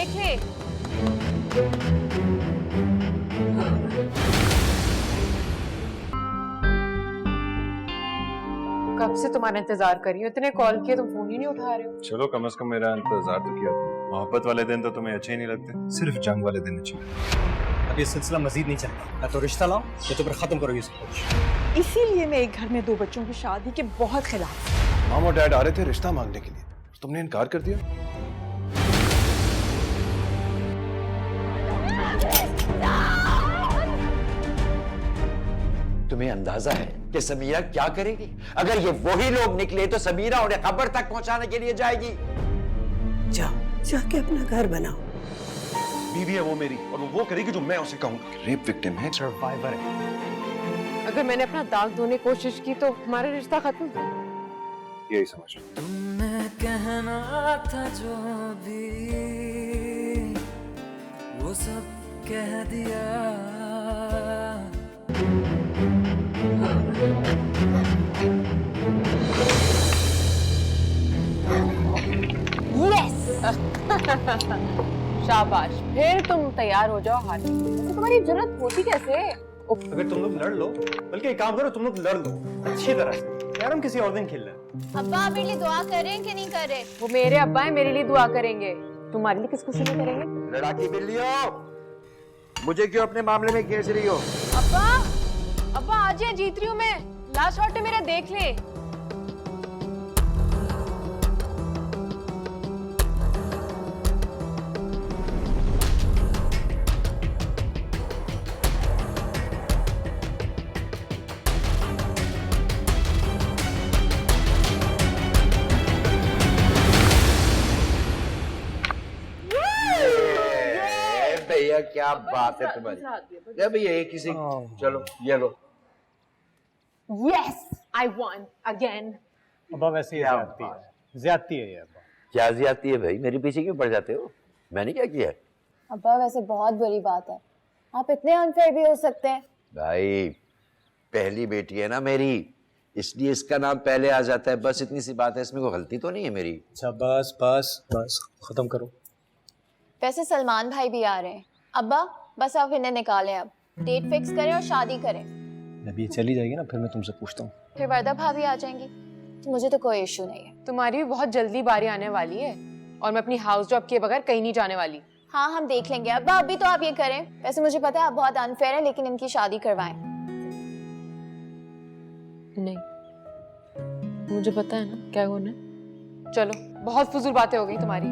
देख ले। कब से तुम्हारा इंतजार कर रही हूँ, इतने कॉल किए तुम फोन ही नहीं उठा रहे हो। चलो कम से कम मेरा इंतजार तो किया। मोहब्बत वाले दिन तो तुम्हें अच्छे ही नहीं लगते, सिर्फ जंग वाले दिन अच्छे लगते। अब ये सिलसिला मजीद नहीं चलता, या तो रिश्ता लाओ या तो फिर खत्म करो ये सब कुछ। इसीलिए मैं एक घर में 2 बच्चों की शादी के बहुत खिलाफ हूं। मॉम और डैड आ रहे थे रिश्ता मांगने के लिए, तुमने इनकार कर दिया। तुम्हें अंदाजा है कि समीरा क्या करेगी? अगर ये वही लोग निकले तो समीरा उन्हें कब्र तक पहुंचाने के लिए जाएगी। जाके अपना घर बनाओ। बीवी है वो मेरी, और वो करेगी जो मैं उसे कहूंगा। रेप विक्टिम है, सर्वाइवर है। अगर मैंने अपना दाग धोने की कोशिश की तो हमारा रिश्ता खत्म। यही समझ लो। तुमने कहना था जो भी वो सब कह दिया। शाबाश, फिर तुम तैयार हो जाओ हाथ। तुम्हारी जरूरत होती कैसे? अगर तुम लोग लड़ लो, बल्कि एक काम करो, तुम लोग लड़ लो अच्छी तरह से। यार हम किसी और दिन खेल लें। अब्बा मेरे लिए दुआ करें कि नहीं करें? वो मेरे अब्बा है, मेरे लिए दुआ करेंगे। तुम्हारे लिए किसको सुने करेंगे? लड़ाकी बिल्लियों, मुझे क्यों अपने मामले में घेर रही हो? अब्बा, अब्बा आज ही जीत रही हूँ मैं। लास्ट शॉट है मेरा, देख ले। भैया क्या बात है तुम्हारी। ले भैया ये किसी, चलो ये लो। Yes, I won again. अब्बा वैसे ही ज्यादती है ये अब्बा। क्या ज्यादती है भाई? मेरे पीछे क्यों पड़ जाते हो? मैंने क्या किया है? अब्बा वैसे बहुत बुरी बात है, आप इतने अनफेयर भी हो सकते हैं। भाई पहली बेटी है ना मेरी, इसलिए इसका नाम पहले आ जाता है, बस इतनी सी बात है। इसमें कोई गलती तो नहीं है मेरी। अच्छा बस बस बस खत्म करो। वैसे सलमान भाई भी आ रहे हैं। अब्बा बस आप इन्हें निकालें, अब डेट फिक्स करें और शादी करें। जब ये चली जाएगी ना फिर मैं तुमसे पूछता हूँ। फिर वर्दा भाभी आ जाएंगी तो मुझे तो कोई इशू नहीं है। तुम्हारी भी बहुत जल्दी बारी आने वाली है और मैं अपनी हाउस जॉब किए बगैर कहीं नहीं जाने वाली। हाँ हम देख लेंगे। अब्बा अभी तो आप ये करें। वैसे मुझे पता है आप बहुत अनफेयर है, लेकिन इनकी शादी करवाएं। नहीं, मुझे पता है ना क्या होना है। चलो, बहुत फजूल बातें हो गई तुम्हारी।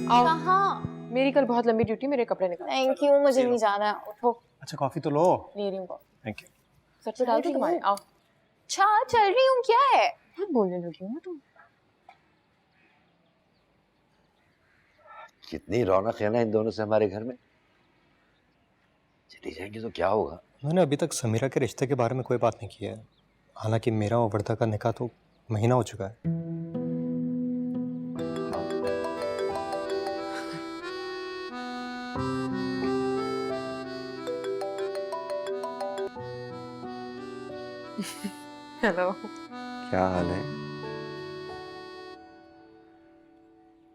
आओ। हाँ मेरी कल बहुत लंबी ड्यूटी, मेरे कपड़े निकाल। थैंक यू, मुझे नहीं जाना। उठो। अच्छा कॉफी तो लो। ले रही हूँ। Thank you. सर पे डाल दी तुम्हारे। आओ। अच्छा चल रही हूँ, क्या है? बहुत बोलने लगी हो ना तुम। कितनी रौनक है ना इन दोनों से हमारे घर में। चली जाएंगे तो क्या होगा? मैंने अभी तक समीरा के रिश्ते के बारे में कोई बात नहीं की है। हालांकि मेरा और वर्दा का निकाह तो महीना हो चुका है। हेलो। क्या हाल है?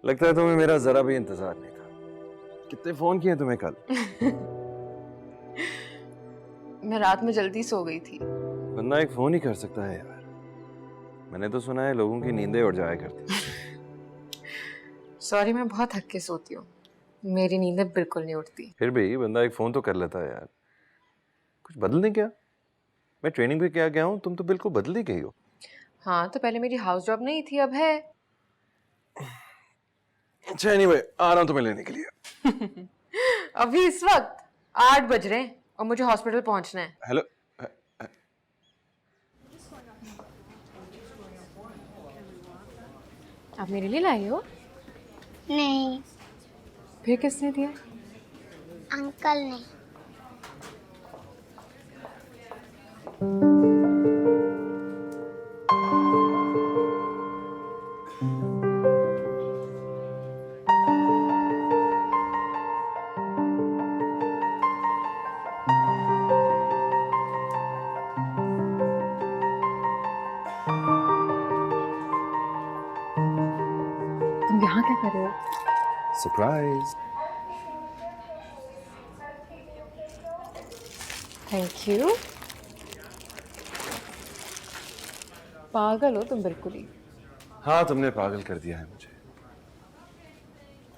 लगता है तुम्हें मेरा जरा भी इंतजार नहीं था। कितने फोन किए तुम्हें कल? मैं रात में जल्दी सो गई थी। बंदा एक फोन ही कर सकता है यार। मैंने तो सुना है लोगों की नींदें उड़ जाया करती। सॉरी, मैं बहुत थक के सोती हूँ, मेरी नींदें बिल्कुल नहीं उठती। फिर भी बंदा एक फोन तो कर लेता है यार। कुछ बदल नहीं क्या? मैं ट्रेनिंग पे क्या गया हूँ, तुम तो बिल्कुल बदल ही गई हो। हाँ तो पहले मेरी हाउस जॉब नहीं थी, अब है। अच्छा एनीवे, आ रहा हूँ तुम्हें लेने के लिए। अभी इस वक्त 8 बज रहे हैं और मुझे हॉस्पिटल पहुंचना है। हेलो। आप मेरे लिए लाई हो? नहीं, फिर किसने दिया? अंकल ने। तुम यहाँ क्या कर रहे हो? सरप्राइज। Thank you. पागल हो तुम बिल्कुल ही। हाँ, तुमने पागल कर दिया है मुझे।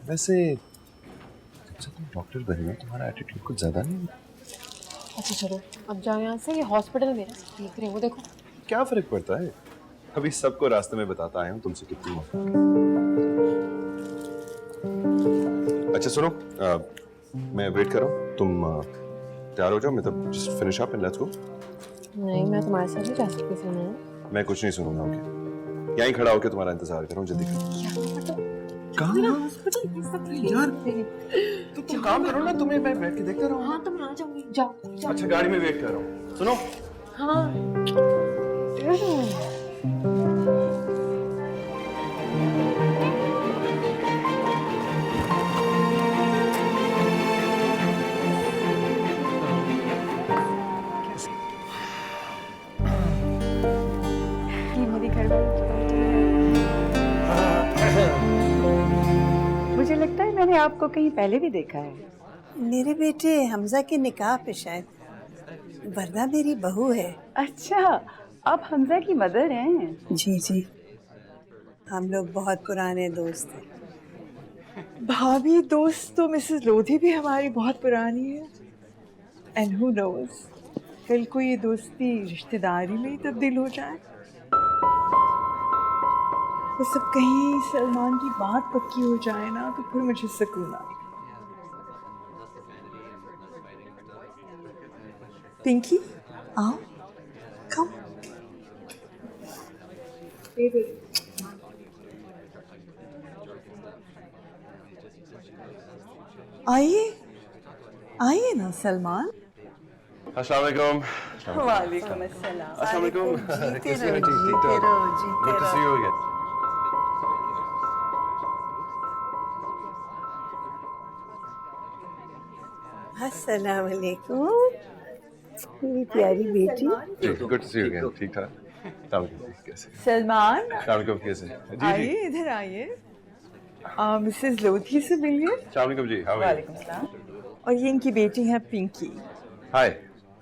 वैसे जब से तुम डॉक्टर बनी हो तुम्हारा एटीट्यूड कुछ ज्यादा नहीं है? अच्छा चलो अब जाओ यहाँ से, ये हॉस्पिटल में ना देख रहे हो, वो देखो। क्या फर्क पड़ता है, अभी सबको रास्ते में बताता आया हूँ तुमसे कितनी मोहब्बत। अच्छा सुनो, मैं वेट कर रहा हूँ, तुम तैयार हो जाओ, मतलब just finish up and let's go. नहीं, मैं तुम्हारे साथ नहीं जा सकती सुनो। मैं कुछ नहीं सुनूंगा, ओके? यहीं खड़ा होकर तुम्हारा इंतजार कर रहा हूँ, जल्दी करो। कहाँ यार, तो तुम काम करो ना, तुम्हें मैं बैठ के देखता रहूँ। हाँ तुम आ जाओगी, जाओ। अच्छा गाड़ी में वेट कर रहा हूँ, सुनो। हाँ ये मेरी घर वाली मुझे लगता है मैंने आपको कहीं पहले भी देखा है। मेरे बेटे हमजा के निकाह पे शायद, वरना मेरी बहू है। अच्छा, आप हमजा की मदर हैं? जी जी, हम लोग बहुत पुराने दोस्त हैं। भाभी दोस्त तो मिसेस लोधी भी हमारी बहुत पुरानी है। एंड हु नोज, कल को ये दोस्ती रिश्तेदारी में ही तब्दील हो जाए। वो सब कहीं सलमान की बात पक्की हो जाए ना, तो फिर मुझे सुकून आए। पिंकी आओ, कम। आइए आइए ना सलमान। अस्सलाम वालेकुम। वालेकुम अस्सलाम। अस्सलाम वालेकुम। जीते कैसे हैं? रहो, ठीक जीते ठाक। रहो, जीते गुड टू सी रहो। You again. अस्सलाम वालेकुम, मेरी प्यारी बेटी। Good to see you again. ठीक ठाक। अस्सलाम वालेकुम। कैसे? सलमान अस्सलाम वालेकुम। कैसे? जी जी। आइए, इधर आइए। मिसेस लोधी से मिलिए। अस्सलाम वालेकुम जी। How are you? वालेकुम सलाम। और ये इनकी बेटी है Pinky. Hi.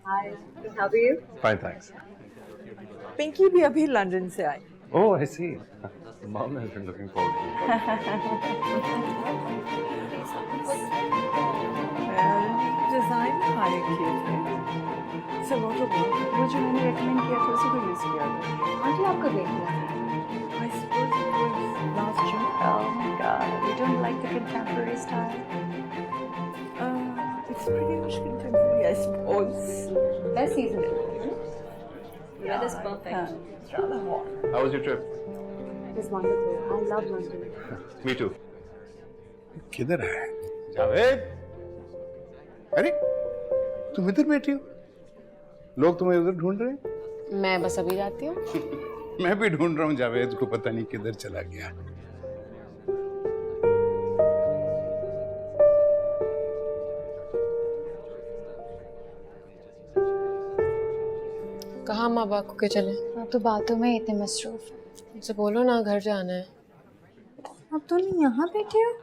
Hi, how are you? Fine thanks. Pinky भी अभी लंदन से आई। Oh I see. Mom has been looking forward to. Design हाई किए थे। सर वो जो मैंने रेकमेंड किया था उसी को यूज किया था। आंटी आपका देख लो। I suppose it was last June. Oh my god, you don't like the contemporary style? It's pretty much contemporary, I suppose. Best season. Weather is perfect. It's rather hot. How was your trip? It's wonderful. I love London. Me too. किधर है? जावेद, अरे तुम इधर बैठी हो, लोग तुम्हें उधर ढूंढ रहे हैं। मैं बस अभी जाती हूँ। मैं भी ढूंढ रहा हूँ जावेद को, पता नहीं किधर चला गया। कहाँ माँ बाप को के चले? आप तो बातों में इतने मसरूफ हैं। मुझसे बोलो ना, घर जाना है। अब तुम यहाँ बैठे हो?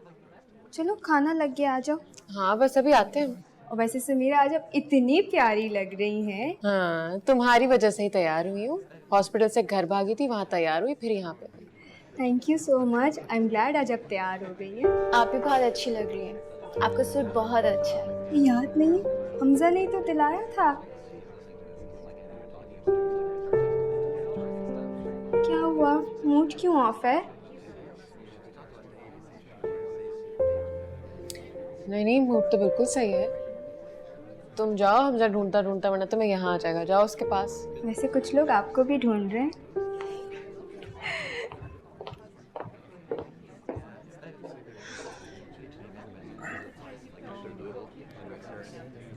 चलो खाना लग गया, आ जाओ। हाँ बस अभी आते हैं। और वैसे समीरा आज आप इतनी प्यारी लग रही हैं। हाँ तुम्हारी वजह से ही तैयार हुई हूँ। हॉस्पिटल से घर भागी थी, वहाँ तैयार हुई, फिर यहाँ पे। Thank you so much, I am glad आज आप तैयार हो गई हैं। आप भी बहुत अच्छी लग रही हैं। आपका सूट बहुत अच्छा है। याद नहीं, हमजा ने तो दिलाया था। क्या हुआ, मूड क्यों ऑफ है? नहीं नहीं, मूड तो बिल्कुल सही है। तुम जाओ, हमजा ढूंढता ढूंढता, वरना तुम्हें यहाँ आ जाएगा। जाओ उसके पास। वैसे कुछ लोग आपको भी ढूंढ रहे हैं।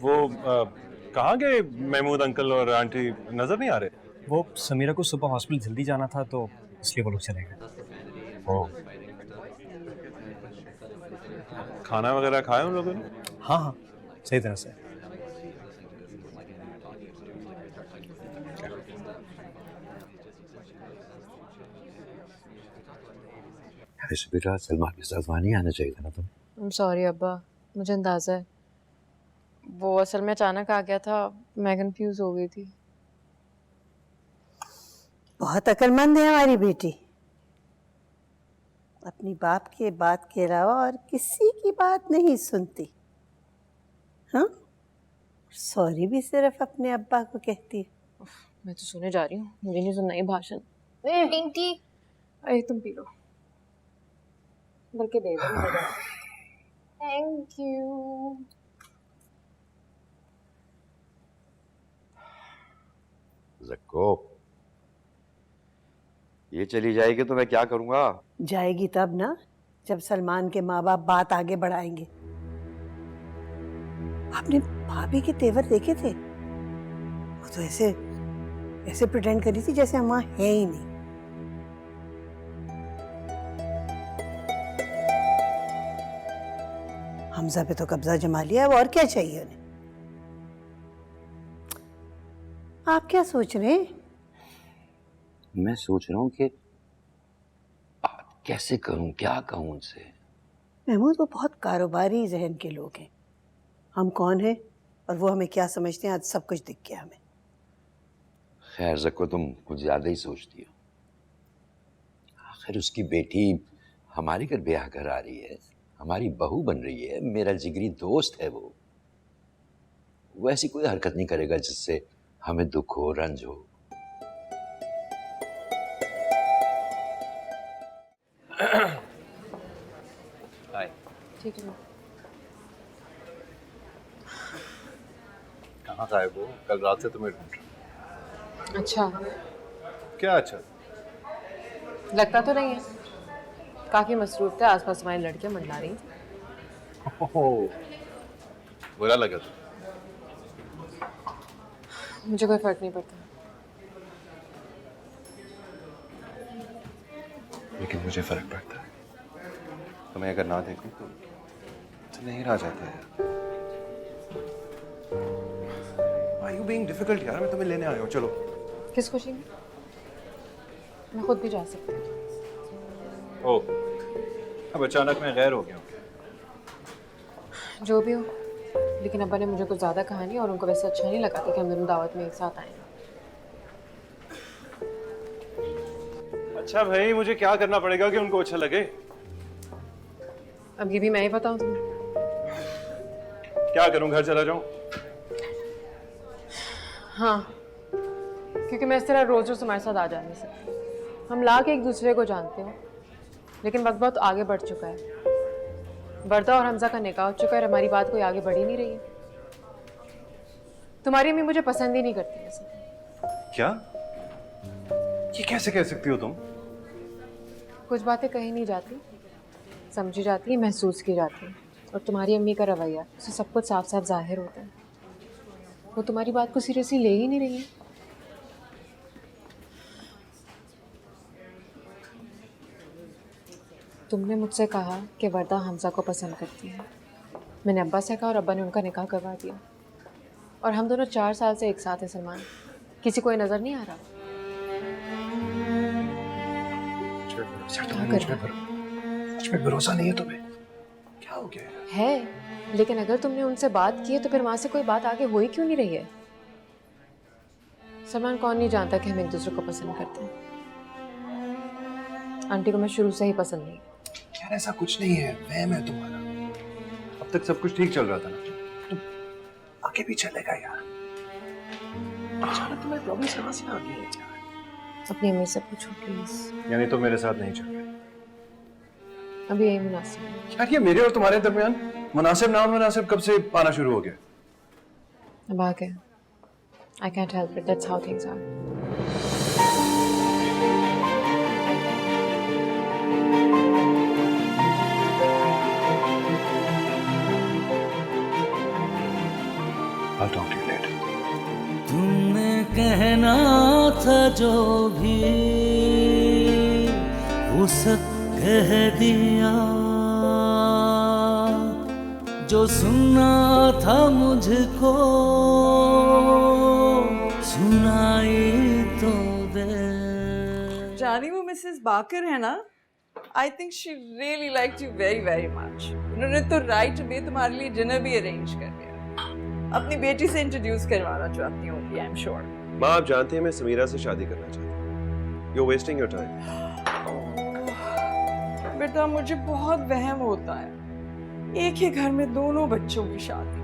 वो कहाँ गए महमूद अंकल और आंटी, नजर नहीं आ रहे? वो समीरा को सुबह हॉस्पिटल जल्दी जाना था तो इसलिए वो लोग चले गए। ओह, खाना वगैरह खाया उन लोगों ने? हाँ हाँ, सही तरह से। ऐसे बेटा सलमान के साथ वहाँ नहीं आना चाहिए था ना तुम। I'm sorry अब्बा, मुझे अंदाजा है। वो असल में अचानक आ गया था, मैं कंफ्यूज हो गई थी। बहुत अक्लमंद है हमारी बेटी, अपनी बाप के बात के अलावा और किसी की बात नहीं सुनती। हाँ, सॉरी भी सिर्फ अपने अब्बा को कहती है। मैं तो सुने जा रही हूँ, मुझे नहीं सुनना ये भाषण। टी अरे तुम पी लो, बल्कि दे दो मुझे। Thank you. जक्को, ये चली जाएगी तो मैं क्या करूंगा? जाएगी तब ना जब सलमान के माँ बाप बात आगे बढ़ाएंगे। आपने भाभी के तेवर देखे थे? वो तो ऐसे ऐसे प्रिटेंड करी थी जैसे हम वहां है ही नहीं। हमजा पे तो कब्जा जमा लिया, अब और क्या चाहिए उन्हें? आप क्या सोच रहे हैं? मैं सोच रहा हूँ कि कैसे करूं, क्या कहूं उनसे। महमूद, वो बहुत कारोबारी जहन के लोग हैं। हम कौन हैं और वो हमें क्या समझते हैं, आज सब कुछ दिख गया हमें। खैर जक्को, तुम कुछ ज्यादा ही सोचती हो। आखिर उसकी बेटी हमारे घर ब्याह कर आ रही है, हमारी बहू बन रही है, मेरा जिगरी दोस्त है वो ऐसी कोई हरकत नहीं करेगा जिससे हमें दुख हो, रंज हो। ठीक है। कहाँ गायब हो? कल रात से तुम्हें ढूंढ रहा हूँ। अच्छा, क्या अच्छा? लगता तो नहीं है, काफी मसरूफ थे, आसपास हमारी लड़कियां मंडला रही थी। ओह, बुरा लगा तो? मुझे कोई फर्क नहीं पड़ता। लेकिन मुझे फर्क पड़ता है। तुम्हें अगर ना देखूं तो नहीं रह जाता है। Why are you being difficult यार? मैं तुम्हें लेने आया हूँ, चलो। किस खुशी में? मैं खुद भी जा सकती हूँ। ओह, अब अचानक मैं गैर हो गया हूँ। जो भी हो, लेकिन अब्बा ने मुझे कुछ ज़्यादा कहा नहीं और उनको वैसे अच्छा नहीं लगा था कि हम दोनों दावत में एक साथ आए। अच्छा भाई, मुझे क्या करना पड़ेगा कि उनको अच्छा लगे? अब ये भी मैं ही बताऊँ तुम्हें? क्या करूँ, घर चला जाऊँ? हाँ, क्योंकि मैं इस तरह रोज रोज तुम्हारे साथ आ जा नहीं सकती। हम लाख एक दूसरे को जानते हो, लेकिन वक्त बहुत आगे बढ़ चुका है। वर्दा और हमजा का निकाह हो चुका है और हमारी बात कोई आगे बढ़ ही नहीं रही है। तुम्हारी अम्मी मुझे पसंद ही नहीं करती वैसे। क्या? ये कैसे कह सकती हो तुम? कुछ बातें कही नहीं जाती, समझी जाती है, महसूस की जाती है। और तुम्हारी अम्मी का रवैया, उससे सब कुछ साफ साफ जाहिर होता है। वो तुम्हारी बात को सीरियसली ले ही नहीं रही है। तुमने मुझसे कहा कि वर्दा हमजा को पसंद करती है। मैंने अब्बा से कहा और अब्बा ने उनका निकाह करवा दिया। और हम दोनों 4 साल से एक साथ हैं सलमान। किसी को ये नजर नहीं आ रहा? मुझ पे भरोसा नहीं है तुम्हें? क्या हो गया है, लेकिन अगर तुमने उनसे बात की है तो फिर वहां से कोई बात आगे हो ही क्यों नहीं रही है? सलमान, कौन नहीं जानता कि हम एक दूसरे को पसंद करते हैं। आंटी को मैं शुरू से ही पसंद नहीं। यार ऐसा कुछ नहीं है, वहम है तुम्हारा। अब तक सब कुछ ठीक चल रहा था ना, तो आगे भी चलेगा यार। अचानक तुम्हारी प्रॉब्लम कहाँ से आ गई है यार? अपनी अम्मी से पूछो प्लीज। यानी तो मेरे साथ नहीं चल रहे? अभी यही मुनासिब है। यार ये मेरे और तुम्हारे दरमियान मुनासिब ना मुनासिब कब से आना शुरू हो गया? अब आ गया। I can't help it. That's how things are. I'll talk to you later. तुमने कहना था जो भी वो सब कह दिया, जो सुनना था मुझको सुनाई तो दे। जानी वो मिसेस बाकर है ना, I think she really liked you very very much. उन्होंने तो राइट वे तुम्हारे लिए डिनर भी अरेंज कर दिया। अपनी बेटी से इंट्रोड्यूस करवाना चाहती होंगी, आई एम श्योर। माँ आप जानते हैं मैं समीरा से शादी करना चाहती हूँ। You're wasting your time. बेटा मुझे बहुत वहम होता है, एक ही घर में दोनों बच्चों की शादी,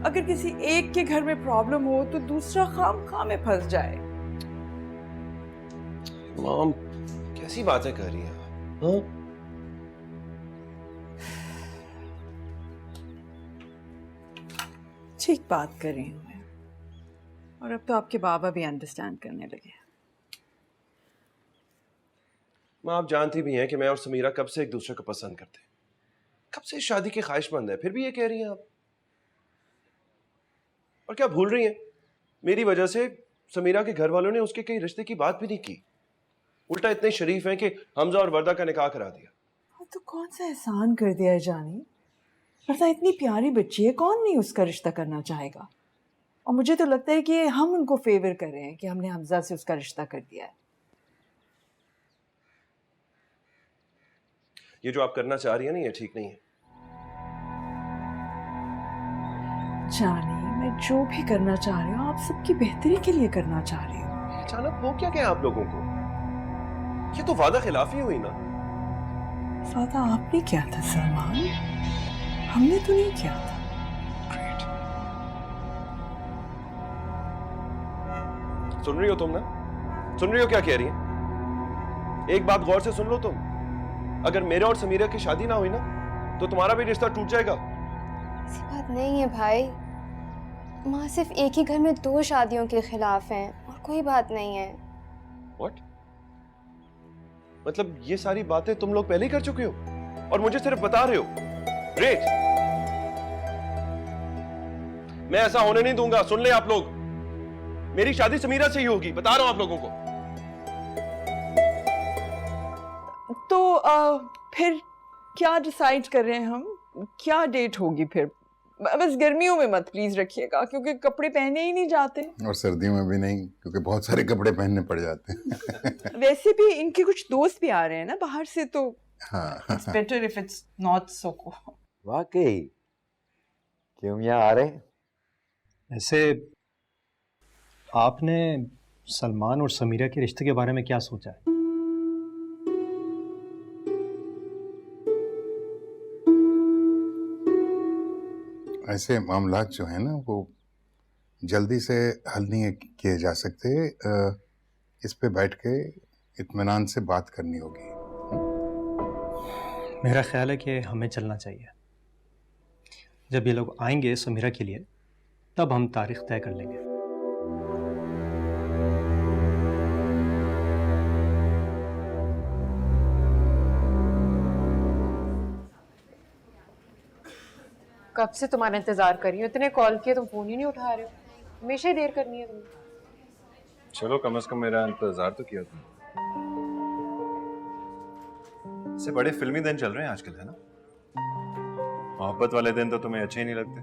अगर किसी एक के घर में प्रॉब्लम हो तो दूसरा खामखा में फंस जाए। मॉम कैसी बातें कर रही हैं आप? हाँ? ठीक बात कर रही हूँ मैं, और अब तो आपके बाबा भी अंडरस्टैंड करने लगे। माँ आप जानती भी हैं कि मैं और समीरा कब से एक दूसरे को पसंद करते हैं, कब से शादी की ख्वाहिशमंद है, फिर भी ये कह रही हैं आप। और क्या भूल रही हैं, मेरी वजह से समीरा के घर वालों ने उसके कई रिश्ते की बात भी नहीं की, उल्टा इतने शरीफ हैं कि हमजा और वर्दा का निकाह करा दिया। तो कौन सा एहसान कर दिया है जानी, वर्दा इतनी प्यारी बच्ची है, कौन नहीं उसका रिश्ता करना चाहेगा। और मुझे तो लगता है कि हम उनको फेवर कर रहे हैं कि हमने हमजा से उसका रिश्ता कर दिया है। ये जो आप करना चाह रही है ना, ये ठीक नहीं है। जानी मैं जो भी करना चाह रही हूँ आप सबकी बेहतरी के लिए करना चाह रही हूँ। अचानक हो क्या गया आप लोगों को? ये तो वादा खिलाफी हुई ना। वादा आपने किया था सलमान, हमने तो नहीं किया था। सुन रही हो तुम ना? सुन रही हो क्या कह रही है? एक बात गौर से सुन लो तुम, अगर मेरे और समीरा की शादी ना हुई ना तो तुम्हारा भी रिश्ता टूट जाएगा। ऐसी बात नहीं है भाई, माँ सिर्फ एक ही घर में 2 शादियों के खिलाफ हैं और कोई बात नहीं है। What? मतलब ये सारी बातें तुम लोग पहले ही कर चुके हो और मुझे सिर्फ बता रहे हो। ग्रेट, मैं ऐसा होने नहीं दूंगा। सुन ले आप लोग, मेरी शादी समीरा से ही होगी, बता रहा हूं आप लोगों को। तो फिर क्या डिसाइड कर रहे हैं हम, क्या डेट होगी फिर? बस गर्मियों में मत प्लीज रखिएगा क्योंकि कपड़े पहने ही नहीं जाते, और सर्दियों में भी नहीं क्योंकि बहुत सारे कपड़े पहनने पड़ जाते हैं। वैसे भी इनके कुछ दोस्त भी आ रहे हैं ना बाहर से, तो हाँ it's better if it's not so cold. वाकई क्यों यहाँ आ रहे? ऐसे आपने सलमान और समीरा के रिश्ते के बारे में क्या सोचा है? ऐसे मामलात जो है ना वो जल्दी से हल नहीं किए जा सकते, इस पे बैठ के इत्मीनान से बात करनी होगी। मेरा ख्याल है कि हमें चलना चाहिए। जब ये लोग आएंगे समीरा के लिए तब हम तारीख तय कर लेंगे। कब से तुम्हारा इंतजार कर रही हूँ, इतने कॉल किए तुम फोन ही नहीं उठा रहे हो। हमेशा ही देर करनी है तुमने। चलो कम से कम मेरा इंतजार तो किया तुम। इससे बड़े फिल्मी दिन चल रहे हैं आजकल, है ना? मोहब्बत वाले दिन तो तुम्हें अच्छे ही नहीं लगते,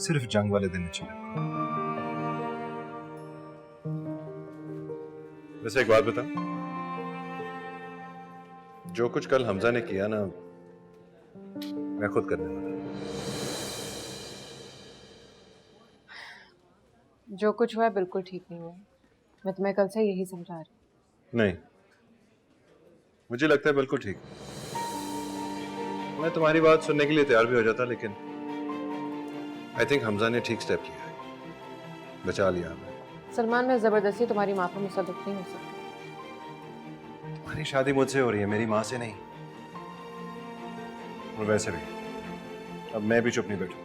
सिर्फ जंग वाले दिन अच्छे लगते। वैसे एक बात बता, जो कुछ कल हमजा ने किया ना, मैं खुद करने वाला। जो कुछ हुआ है बिल्कुल ठीक नहीं हुआ। मैं तुम्हें कल से यही समझा रही हूँ। नहीं, मुझे लगता है बिल्कुल ठीक। मैं तुम्हारी बात सुनने के लिए तैयार भी हो जाता, लेकिन आई थिंक हमजा ने ठीक स्टेप किया है, बचा लिया हमें। सलमान, मैं जबरदस्ती तुम्हारी माँ पर मुसल्लत नहीं हो सकती। तुम्हारी शादी मुझसे हो रही है, मेरी माँ से नहीं। और वैसे भी अब मैं भी चुप नहीं बैठू,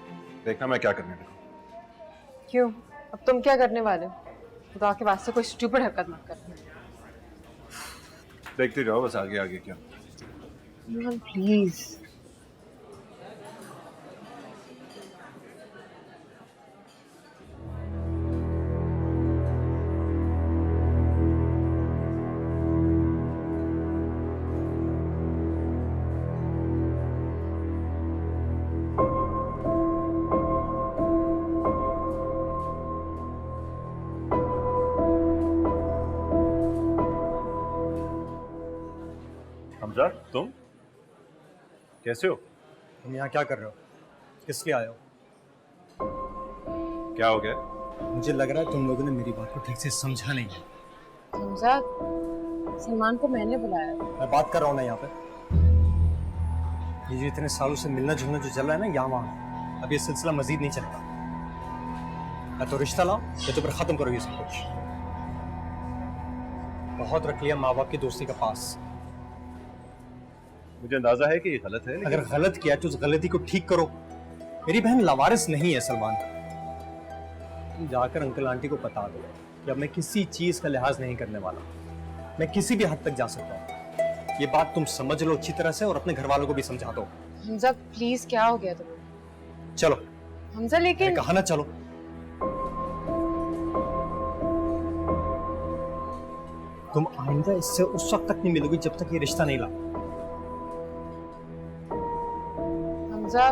देखना मैं क्या करने लगूं। क्यों? अब तुम क्या करने वाले हो? खुदा के वास्ते कोई स्टूपिड हरकत मत करना। देखते जाओ बस आगे आगे क्या। प्लीज। हमजा, तुम कैसे हो? तुम यहाँ क्या कर रहे हो? किस लिए आए हो? क्या हो गया? मुझे लग रहा है तुम लोगों ने मेरी बात को ठीक से समझा नहीं है। हमजा, सलमान को मैंने बुलाया। मैं बात कर रहा हूँ ना यहाँ पे। ये जो इतने सालों से मिलना जुलना जो चल रहा है ना यहाँ वहाँ, अब ये सिलसिला मजीद नहीं चलेगा। या तो रिश्ता लाओ या तो फिर खत्म करो ये सब कुछ। बहुत रख लिया माँ बाप की दोस्ती का पास। मुझे अंदाजा है कि ये गलत है, अगर गलत किया तो उस गलती को ठीक करो। मेरी बहन लावारिस नहीं है सलमान। तुम जाकर अंकल आंटी को बता दो कि अब मैं किसी चीज का लिहाज नहीं करने वाला। मैं किसी भी हद तक जा सकता हूँ। ये बात तुम समझ लो अच्छी तरह से और अपने घर वालों को भी समझा दो। हमजा प्लीज, क्या हो गया तुम्हें? चलो। हमजा लेकिन कहा ना चलो। तुम आइंदा इससे उस वक्त तक नहीं मिलोगी जब तक ये रिश्ता नहीं ला। हमजा,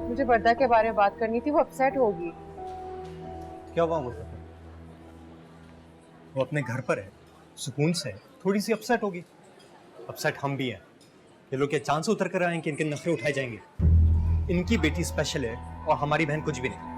मुझे वर्दा के बारे में बात करनी थी, वो अपसेट होगी। क्या हुआ वो अपने घर पर है, सुकून से है, थोड़ी सी अपसेट होगी। अपसेट हम भी हैं। ये लोग क्या चांद से उतर कर आए हैं कि इनके नखरे उठाए जाएंगे? इनकी बेटी स्पेशल है और हमारी बहन कुछ भी नहीं।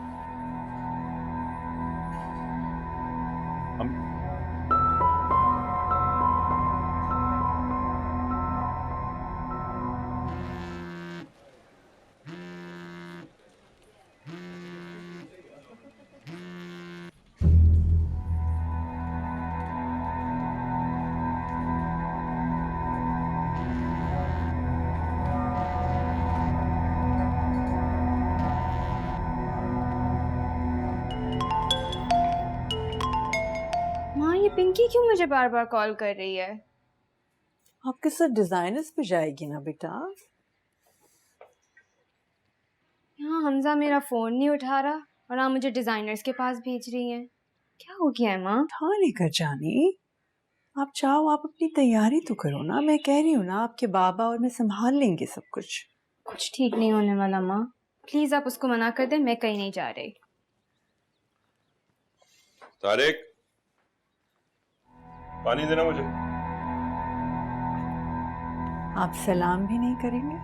पिंकी क्यों मुझे बार बार कॉल कर रही है? आपके साथ डिजाइनर्स पे जाएगी ना बेटा? यहाँ हमजा मेरा फोन नहीं उठा रहा और आप मुझे डिजाइनर्स के पास भेज रही हैं। क्या हो गया है माँ? उठा लेकर जानी, आप चाहो आप अपनी तैयारी तो करो ना। मैं कह रही हूँ ना, आपके बाबा और मैं संभाल लेंगे सब कुछ। कुछ ठीक नहीं होने वाला माँ, प्लीज आप उसको मना कर दें, मैं कहीं नहीं जा रही। तारिक, पानी देना मुझे। आप सलाम भी नहीं करेंगे?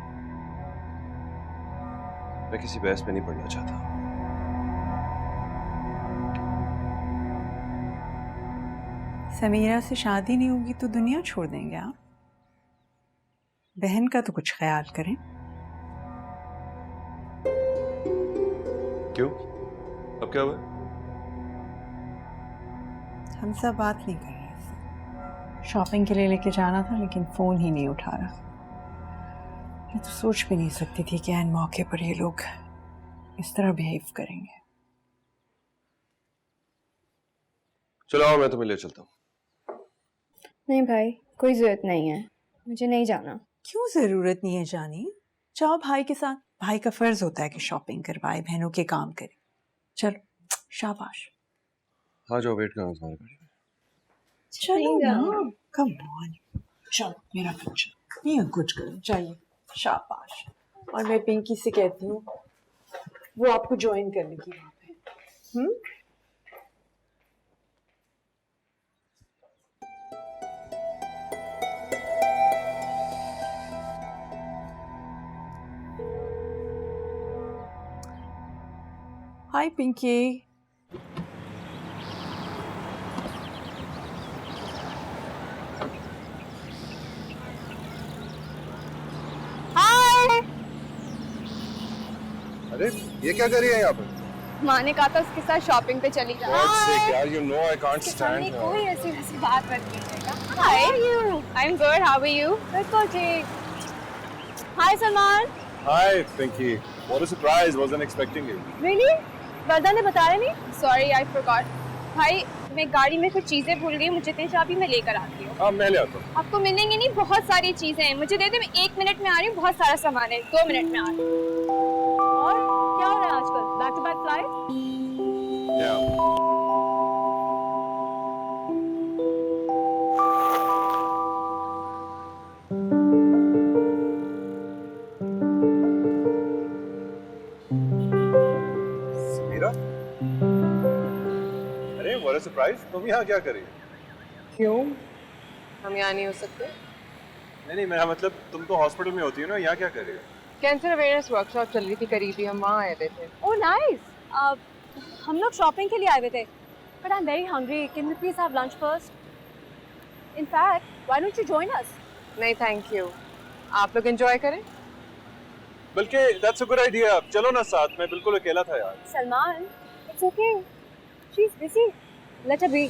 मैं किसी बहस में नहीं पड़ना चाहता। समीरा से शादी नहीं होगी तो दुनिया छोड़ देंगे आप? बहन का तो कुछ ख्याल करें। क्यों? अब क्या हुआ? हम सब बात नहीं कर रहे। शॉपिंग के लिए लेके जाना था लेकिन फोन ही नहीं उठा रहा। मैं तो सोच भी नहीं सकती थी कि ऐन मौके पर ये लोग इस तरह बिहेव करेंगे। चलो आओ, मैं तुम्हें ले चलता हूँ। नहीं भाई, कोई जरूरत नहीं है, मुझे नहीं जाना। क्यों जरूरत नहीं है जानी? जाओ भाई के साथ। भाई का फर्ज होता है कि शॉपिंग करवाए, बहनों के काम करे। चलो, शाबाश। हाँ जाओ, वेट करो तुम्हारे गाड़ी में। चलो ना, कम ऑन। चलो मेरा बच्चा, ये कुछ करो चाहिए। शाबाश। और मैं पिंकी से कहती हूँ वो आपको ज्वाइन करने की बात है। हाय पिंकी। अरे ये क्या कर रही है यहाँ पर? माँ ने कहा था उसके साथ शॉपिंग पे चली जाओ। यार, you know I can't stand her. कोई ऐसी वैसी बात मत कीजिएगा। Hi, I'm good. How are you? बिल्कुल ठीक। Hi Salman. Hi Pinky. What a surprise! Wasn't expecting you. Really? वर्दा ने बताया नहीं? Sorry, I forgot. भाई मैं गाड़ी में कुछ चीजें भूल गई, मुझे तेरी चाबी मैं लेकर आती हूँ। हाँ मैं ले आता हूँ। आपको मिलेंगी नहीं, बहुत सारी चीजें हैं, मुझे दे दे, मैं 1 मिनट में आ रही हूँ। बहुत सारा सामान है, 2 मिनट में आ रही हूँ। और क्या हो रहा है आजकल? Back to back flight? Samira? अरे what a surprise! तुम यहाँ क्या कर रही हो? क्यों? हम यहाँ नहीं हो सकते? नहीं, मेरा मतलब तुम तो हॉस्पिटल में होती हो ना, यहाँ क्या कर रही हो? कैंसर अवेयरनेस वर्कशॉप चल रही थी करीबी, हम वहाँ आए थे। Oh nice. हम लोग शॉपिंग के लिए आए हुए थे, but I'm very hungry. Can we please have lunch first? In fact, why don't you join us? नहीं थैंक यू, आप लोग एंजॉय करें। बल्कि दैट्स अ गुड आइडिया, चलो ना साथ, मैं बिल्कुल अकेला था यार। Salman, it's okay. She's busy. Let her be.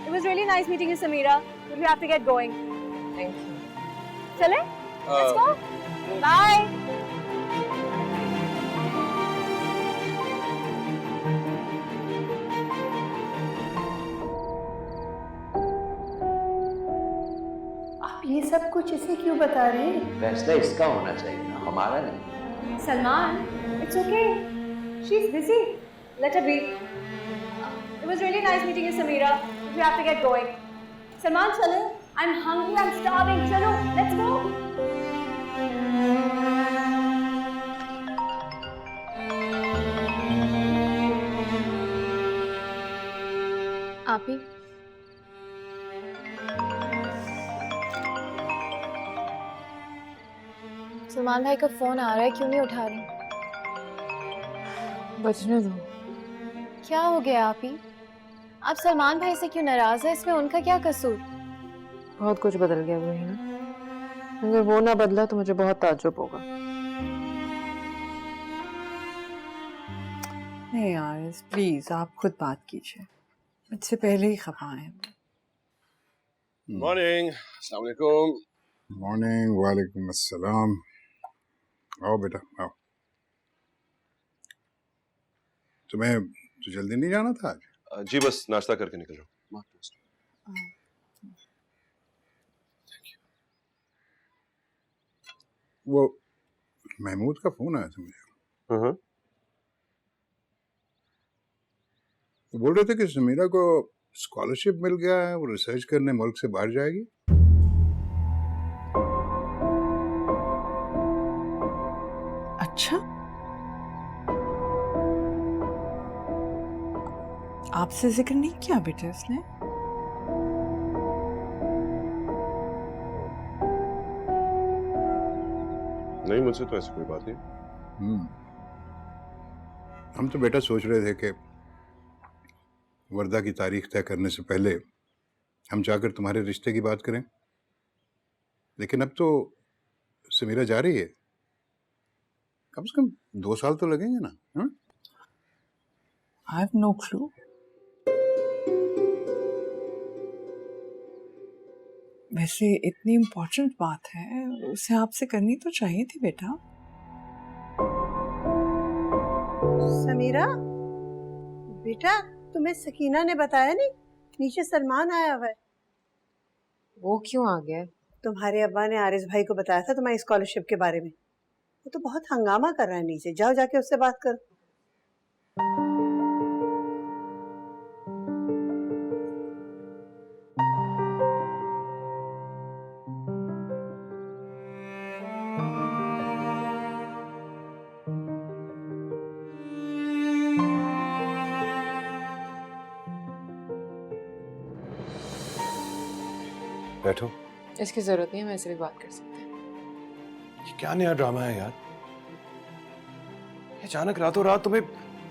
It was really nice meeting you, Samira. But we have to get going. Thank you. चले? Let's go. Bye. आप ये सब कुछ इसे क्यों बता रहे हैं? फैसला इसका होना चाहिए ना, हमारा नहीं। Salman, it's okay. She's busy. Let her be. It was really nice meeting you, Samira. We have to get going. Salman, chalo. I'm hungry. I'm starving. Chalo, let's go. आप ही सलमान भाई का फोन आ रहा है, क्यों नहीं उठा रही? बचने दो। क्या हो गया आप ही? आप सलमान भाई से क्यों नाराज है? इसमें उनका क्या कसूर? बहुत कुछ बदल गया वो ना, अगर वो ना बदला तो मुझे बहुत ताज्जुब होगा। नहीं यार, प्लीज आप खुद बात कीजिए, मुझसे पहले ही खफा है। मॉर्निंग, अस्सलाम वालेकुम। मॉर्निंग, वालेकुम अस्सलाम। आओ बेटा आओ। तुम्हें तो जल्दी नहीं जाना था आज? जी बस नाश्ता करके निकल रहा हूँ। वो महमूद का फोन आया था मुझे। हाँ। वो बोल रहे थे कि समीरा को स्कॉलरशिप मिल गया है, वो रिसर्च करने मुल्क से बाहर जाएगी। अच्छा, आपसे जिक्र नहीं किया बेटे उसने? नहीं, मुझसे तो ऐसी कोई बात नहीं। हम तो बेटा सोच रहे थे कि वर्दा की तारीख तय करने से पहले हम जाकर तुम्हारे रिश्ते की बात करें, लेकिन अब तो समीरा जा रही है, कम से कम 2 साल तो लगेंगे ना। हाँ? I have no clue. वैसे इतनी इम्पोर्टेंट बात है, उसे आपसे करनी तो चाहिए थी बेटा। समीरा बेटा, तुम्हें सकीना ने बताया नहीं? नीचे सलमान आया हुआ है। वो क्यों आ गया? तुम्हारे अब्बा ने आरिस भाई को बताया था तुम्हारी स्कॉलरशिप के बारे में। वो तो बहुत हंगामा कर रहा है नीचे, जाओ जाके उससे बात करो। बैठो। इसकी जरूरत नहीं है, मैं ऐसे भी बात कर सकते हैं। ये क्या नया ड्रामा है यार? ये अचानक रातों रात तुम्हें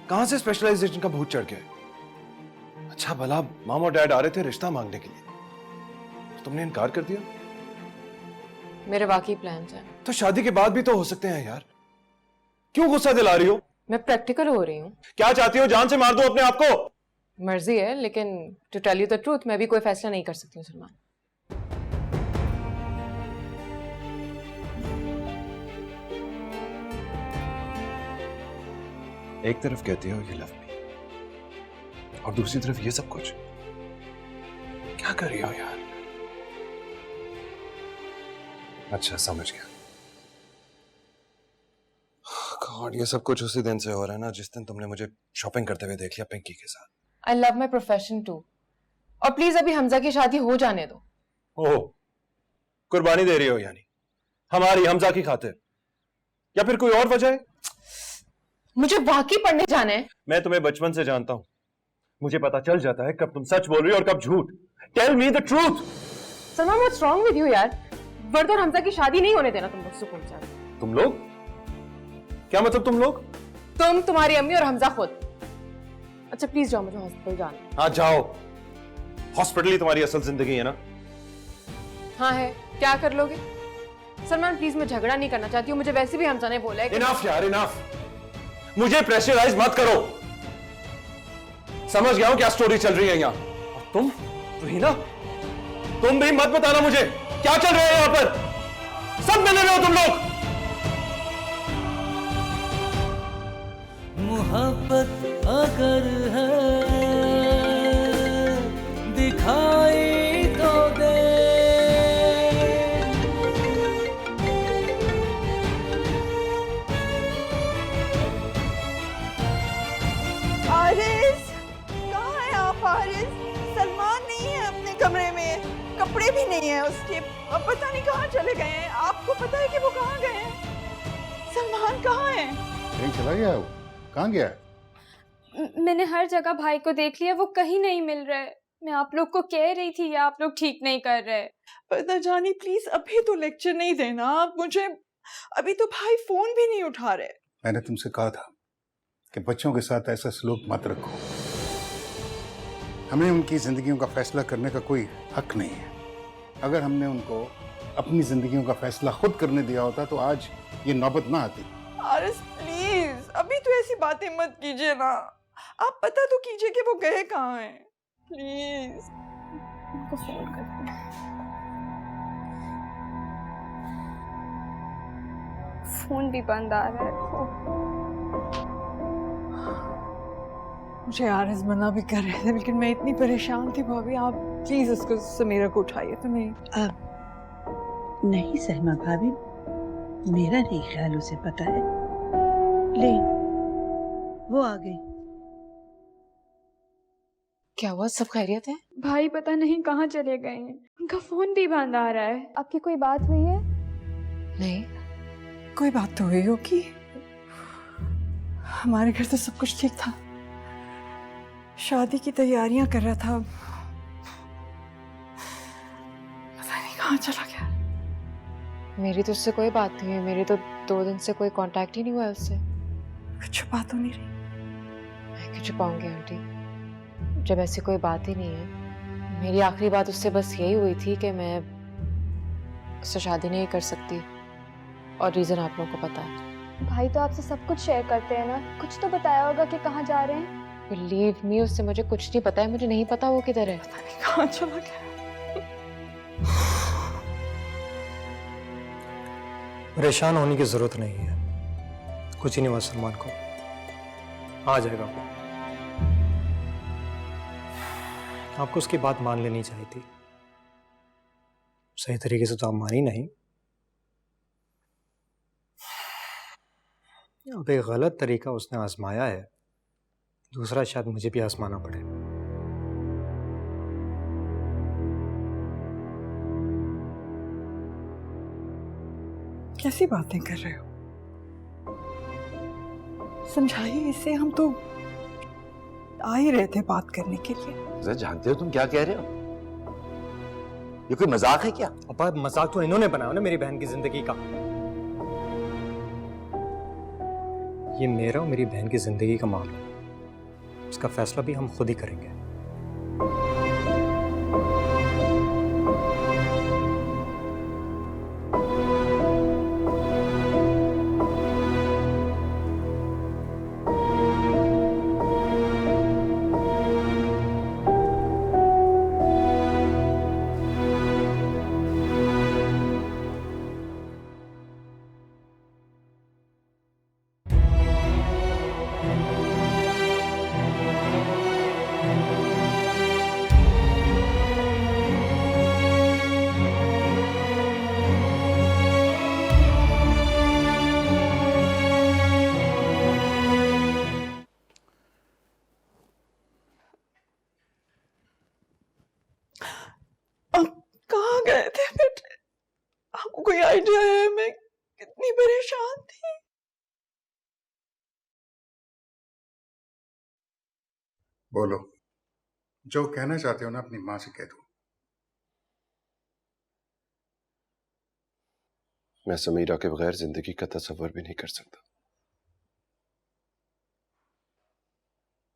कहां से स्पेशलाइजेशन का भूत चढ़ गया? अच्छा भला मॉम और डैड आ रहे थे रिश्ता मांगने के लिए, तो तुमने इनकार कर दिया। मेरे वाकई प्लान्स हैं। तो शादी के बाद भी तो हो सकते हैं यार, क्यों गुस्सा दिला रही हो? मैं प्रैक्टिकल हो रही हूँ। क्या चाहती हो, जान से मार दो अपने आप को? मर्जी है, लेकिन to tell you the truth मैं भी कोई फैसला नहीं कर सकती हूँ सलमान। एक तरफ कहती हो यू लव मी, और दूसरी तरफ ये सब कुछ क्या कर रही हो यार? अच्छा समझ गया। गॉड, ये सब कुछ उसी दिन से हो रहा है ना जिस दिन तुमने मुझे शॉपिंग करते हुए देख लिया पिंकी के साथ। I love my profession too, और प्लीज अभी हमजा की शादी हो जाने दो। ओह, कुर्बानी दे रही हो यानी हमारी हमजा की खातिर, या फिर कोई और वजह है? मुझे वाकई पढ़ने जाना है। मैं तुम्हें बचपन से जानता हूं, मुझे पता चल जाता है कब तुम सच बोल रही हो और कब झूठ। Tell me the truth. Salman, what's wrong with you यार? वर्द और हमजा की शादी नहीं होने देना तुम लोग सुकून से। तुम लोग? क्या मतलब तुम लोग? तुम, तुम्हारी अम्मी और हमजा खुद। अच्छा प्लीज जाओ, मुझे हॉस्पिटल जाना है। हाँ जाओ, हॉस्पिटल ही तुम्हारी असल जिंदगी है ना। हाँ है, क्या कर लोगे? सलमान प्लीज, मैं झगड़ा नहीं करना चाहती हूँ, मुझे वैसे भी हमजा ने बोला है कि... इनफ यार इनफ, मुझे प्रेशराइज मत करो। समझ गया हूं क्या स्टोरी चल रही है यहाँ। और तुम रोहिना, तुम भी मत बताना मुझे क्या चल रहा है यहाँ पर। सब मिले हुए हो तुम लोग। मोहब्बत अगर है दिखाई तो दे। आरिस, कहाँ है आप आरिस? सलमान नहीं है अपने कमरे में, कपड़े भी नहीं है उसके, अब पता नहीं कहाँ चले गए हैं। आपको पता है कि वो कहाँ गए हैं? सलमान कहाँ है? कहीं चला गया है वो? कहाँ गया है? मैंने हर जगह भाई को देख लिया, वो कहीं नहीं मिल रहे। मैं आप लोग को कह रही थी या आप लोग ठीक नहीं कर रहे। पता जानी प्लीज अभी तो लेक्चर नहीं देना आप मुझे, अभी तो भाई फोन भी नहीं उठा रहे। मैंने तुमसे कहा था कि बच्चों के साथ ऐसा सलूक मत रखो। हमें उनकी जिंदगियों का फैसला करने का कोई हक नहीं है। अगर हमने उनको अपनी जिंदगियों का फैसला खुद करने दिया होता तो आज ये नौबत ना आती। आरिस प्लीज अभी तो ऐसी बातें मत कीजिए ना, आप पता तो कीजिए कि वो गए कहाँ हैं प्लीज। उनको फोन करते हैं। फोन भी बंद आ रहा है। मुझे आरिस मना भी कर रहे थे लेकिन मैं इतनी परेशान थी भाभी, आप प्लीज उसको समीरा को उठाइए। तो नहीं नहीं सहमा भाभी, मेरा नहीं ख्याल उसे पता है। ले वो आ गई। क्या हुआ, सब खैरियत है? भाई पता नहीं कहाँ चले गए हैं, उनका फोन भी बंद आ रहा है। आपकी कोई बात हुई है? नहीं, कोई बात तो हुई होगी, हमारे घर तो सब कुछ ठीक था, शादी की तैयारियां कर रहा था, पता नहीं कहाँ चला गया। मेरी तो उससे कोई बात नहीं हुई, मेरी तो 2 दिन से कोई कांटेक्ट ही नहीं हुआ उससे। कुछ छुपा तो नहीं रही? मैं क्यों छुपाऊंगी आंटी, जब ऐसी कोई बात ही नहीं है। मेरी आखिरी बात उससे बस यही हुई थी कि मैं उससे शादी नहीं कर सकती, और रीजन आप लोगों को पता है। भाई तो आपसे सब कुछ शेयर करते हैं ना, कुछ तो बताया होगा कि कहाँ जा रहे हैं। बिलीव मी, उससे मुझे कुछ नहीं पता है, मुझे नहीं पता वो किधर है। पता नहीं कहाँ चला गया। परेशान होने की जरूरत नहीं है, कुछ ही नहीं हुआ सलमान को, आ जाएगा वो। आपको उसकी बात मान लेनी चाहिए थी, सही तरीके से तो आप मानी नहीं। अब एक गलत तरीका उसने आजमाया है, दूसरा शायद मुझे भी आजमाना पड़े। कैसी बातें कर रहे हो, समझाइए इसे, हम तो आ ही रहे थे बात करने के लिए। जरा जानते हो तुम क्या कह रहे हो? ये कोई मजाक है क्या? अपा मजाक तो इन्होंने बनाया ना मेरी बहन की जिंदगी का। ये मेरा और मेरी बहन की जिंदगी का मामला है, इसका फैसला भी हम खुद ही करेंगे। कहाँ गए थे बेटे, आपको कोई आइडिया है मैं कितनी परेशान थी? बोलो, जो कहना चाहते हो ना अपनी माँ से कह दो। मैं समीरा के बगैर जिंदगी का तस्वर भी नहीं कर सकता।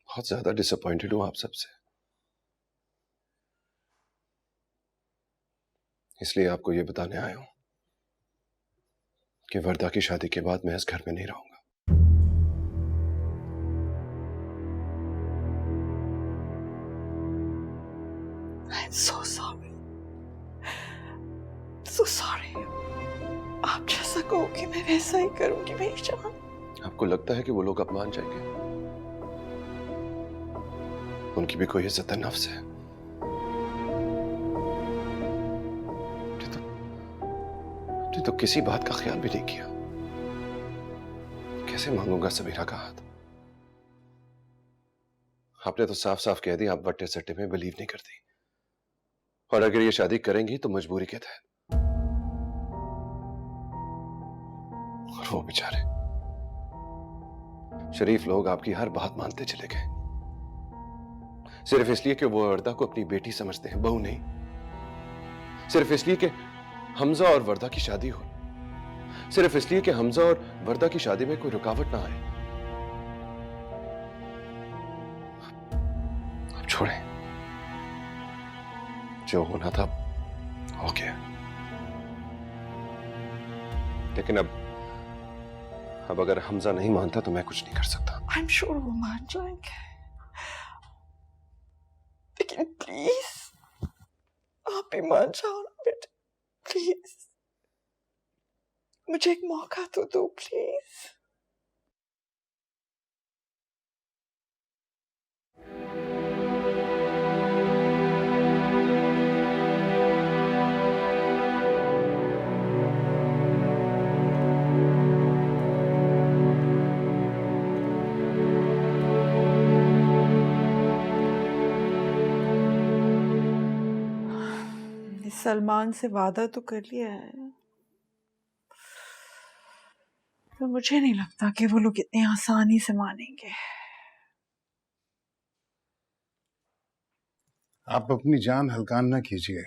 बहुत ज्यादा डिसअपॉइंटेड हूं आप सबसे, इसलिए आपको यह बताने आया हूं कि वर्दा की शादी के बाद मैं इस घर में नहीं रहूंगा। I'm so sorry. So sorry. आप जैसा कहोगे मैं वैसा ही करूंगी मेरी जान। आपको लगता है कि वो लोग अब मान जाएंगे? उनकी भी कोई इज्जत नफ्स है। तो किसी बात का ख्याल भी नहीं किया। कैसे मांगूंगा समीरा का हाथ? आपने तो साफ साफ कह दिया आप वट्टे सट्टे में बिलीव नहीं करती, और अगर ये शादी करेंगी तो मजबूरी के तहत। और वो बेचारे शरीफ लोग आपकी हर बात मानते चले गए, सिर्फ इसलिए कि वो वर्दा को अपनी बेटी समझते हैं, बहू नहीं। सिर्फ इसलिए कि हमजा और वर्दा की शादी हो, सिर्फ इसलिए कि हमजा और वर्दा की शादी में कोई रुकावट ना आए। अब छोड़ें, जो होना था हो गया। लेकिन अब अगर हमजा नहीं मानता तो मैं कुछ नहीं कर सकता। I'm sure वो मान जाएंगे, लेकिन प्लीज आप भी मान जाओ ना बेटा, प्लीज मुझे एक मौका तो दो प्लीज। सलमान से वादा तो कर लिया है, तो मुझे नहीं लगता कि वो लोग इतनी आसानी से मानेंगे। आप अपनी जान हल्का ना कीजिए,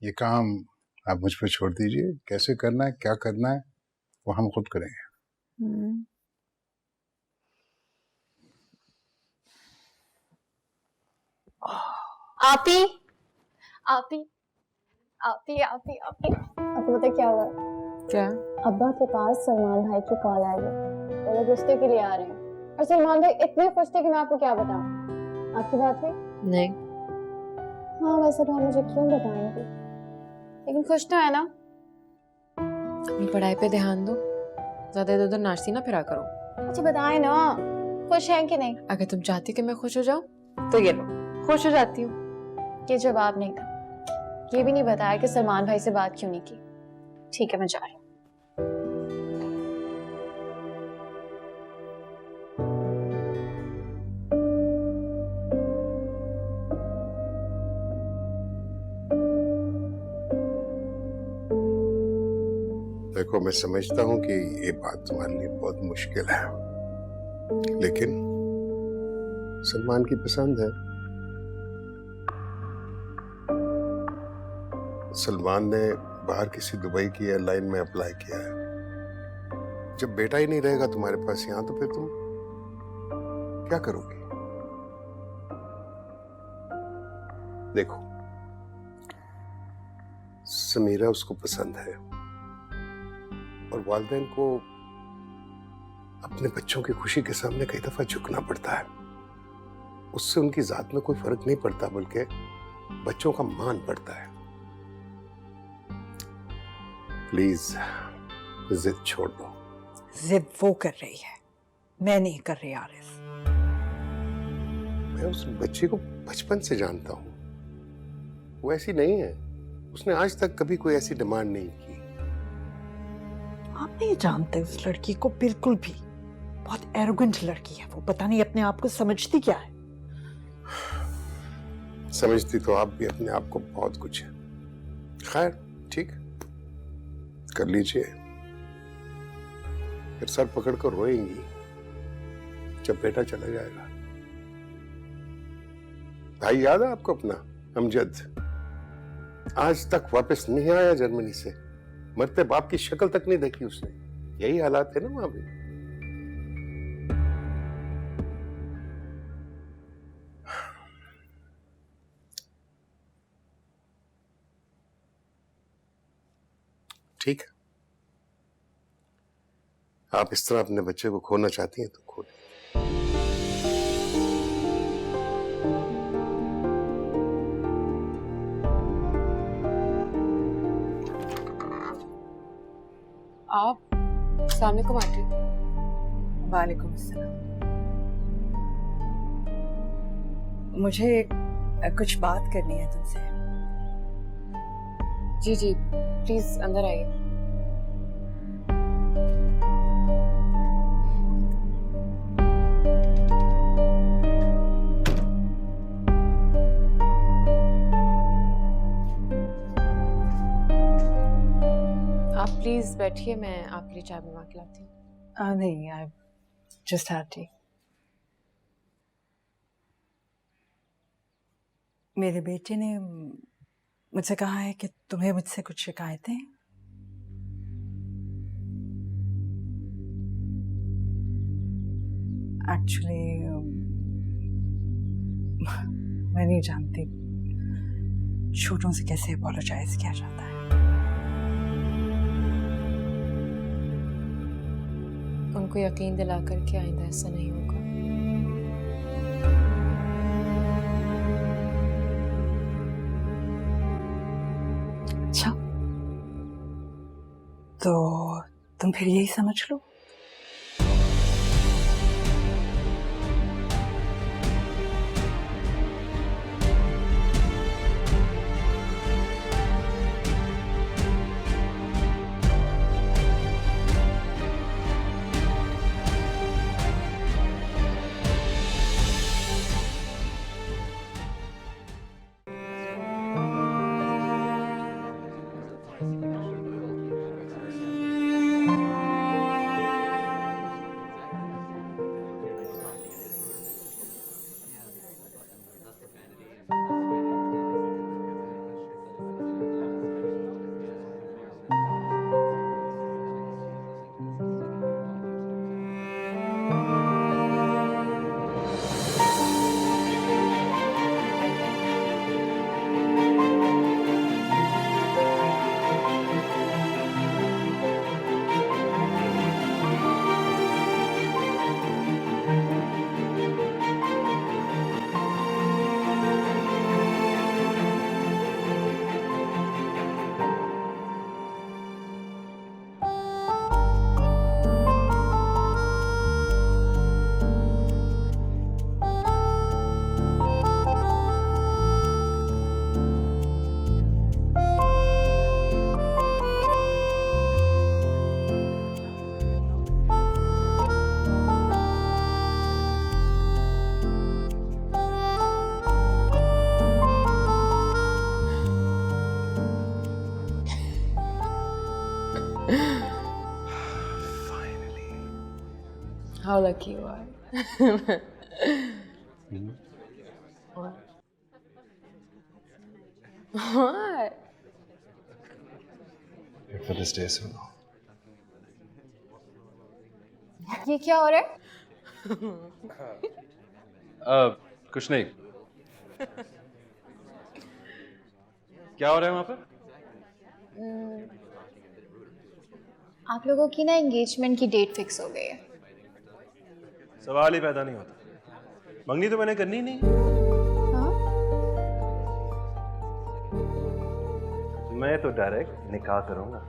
ये काम आप मुझ पर छोड़ दीजिए। कैसे करना है, क्या करना है, वो हम खुद करेंगे। आपी आपी आपी आपी आपी आपको पता क्या हुआ? क्या? अब्बा के पास सलमान भाई की कॉल आई है, वो लोग रिश्ते के लिए आ रहे हैं, और सलमान भाई इतने खुश थे कि मैं आपको क्या बताऊं। आपकी बात हुई? नहीं। हाँ वैसे तो आप मुझे क्यों बताएंगे, लेकिन खुश तो है ना? अपनी पढ़ाई पे ध्यान दो, ज्यादा इधर उधर नाचती ना फिरा करो। अच्छा बताए ना, खुश है कि नहीं? अगर तुम चाहती कि मैं खुश हो जाऊं तो ये लो, खुश हो जाती हूँ। ये जवाब नहीं था। ये भी नहीं बताया कि सलमान भाई से बात क्यों नहीं की। ठीक है मैं जा रही हूँ। देखो, मैं समझता हूं कि ये बात तुम्हारे लिए बहुत मुश्किल है, लेकिन सलमान की पसंद है। सलमान ने बाहर किसी दुबई की एयरलाइन में अप्लाई किया है। जब बेटा ही नहीं रहेगा तुम्हारे पास यहां, तो फिर तुम क्या करोगी? देखो, समीरा उसको पसंद है, और वालिदैन को अपने बच्चों की खुशी के सामने कई दफा झुकना पड़ता है। उससे उनकी जात में कोई फर्क नहीं पड़ता, बल्कि बच्चों का मान पड़ता है। प्लीज जिद छोड़ दो। जिद वो कर रही है, मैं नहीं कर रही आरिफ। मैं उस बच्ची को बचपन से जानता हूं, वो ऐसी नहीं है। उसने आज तक कभी कोई ऐसी डिमांड नहीं की। आप नहीं जानते उस लड़की को बिल्कुल भी। बहुत एरोगेंट लड़की है वो, पता नहीं अपने आप को समझती क्या है। समझती तो आप भी अपने आप को बहुत कुछ है। खैर ठीक, कर लीजिए। फिर सर पकड़कर रोएंगी जब बेटा चला जाएगा। भाई याद है आपको अपना अमजद? आज तक वापस नहीं आया जर्मनी से। मरते बाप की शक्ल तक नहीं देखी उसने। यही हालात है ना वहां भी। ठीक है, आप इस तरह अपने बच्चे को खोना चाहती हैं तो खो लें। आप सामने को आंटी। वालेकुम अस्सलाम। मुझे कुछ बात करनी है तुमसे। जी जी प्लीज अंदर आइए। आप प्लीज बैठिए, मैं आपके लिए चाय बनवा के लाती हूँ। नहीं, आई जस्ट हैड टी। मेरे बेटे ने मुझसे कहा है कि तुम्हें मुझसे कुछ शिकायतें हैं। एक्चुअली मैं नहीं जानती छोटों से कैसे अपोलोजाइज किया जाता है। उनको यकीन दिला कर कि आइंदा ऐसा नहीं होगा। अच्छा, तो तुम फिर यही समझ लो। How lucky you are. What? For this day, Sonu. ये क्या हो रहा है? कुछ नहीं। क्या हो रहा है वहां पर? आप लोगों की ना एंगेजमेंट की डेट फिक्स हो गई है। सवाल ही पैदा नहीं होता। मंगनी तो मैंने करनी ही नहीं। हाँ? मैं तो डायरेक्ट निकाह करूंगा।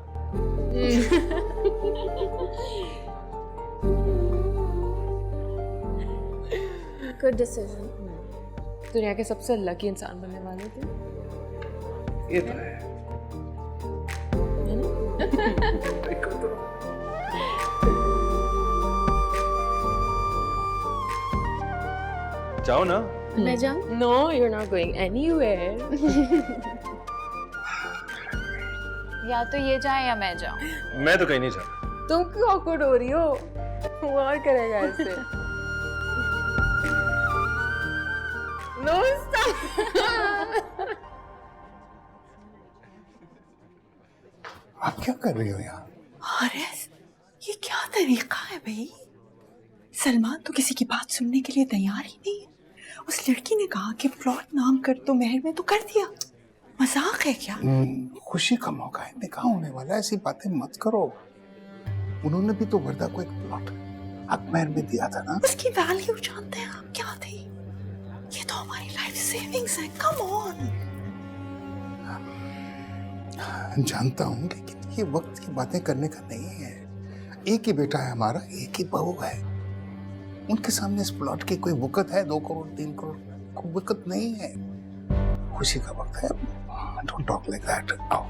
Good decision. दुनिया के सबसे लकी इंसान बनने वाले थे। ये तो है। जाओ ना। मैं जाऊँ? No, you're not going anywhere. या तो ये जाए या मैं जाऊँ। मैं तो कहीं नहीं जाता। तुम क्यों awkward हो रही हो? वो और करेगा ऐसे। No, stop. आप क्या कर रही हो यहाँ? हारिस, ये क्या तरीका है भाई? सलमान तो किसी की बात सुनने के लिए तैयार ही नहीं है। उस लड़की ने कहा कि प्लॉट नाम कर तो मेहर में तो कर दिया। मजाक है क्या? खुशी का मौका है, निकाह होने वाला है, ऐसी बातें मत करो। उन्होंने भी तो वर्दा को एक प्लॉट अकमेर में दिया था ना। उसकी वैल्यू जानते हैं आप क्या थी? ये तो हमारी लाइफ सेविंग्स है, कम ऑन। जानता हूँ लेकिन ये वक्त की बातें करने का नहीं है। एक ही बेटा है हमारा, एक ही बहू है। उनके सामने इस प्लॉट की कोई वक़्त है? 2 करोड़ 3 करोड़ कोई वक़्त नहीं है। खुशी का वक्त है। Don't talk like that. आओ।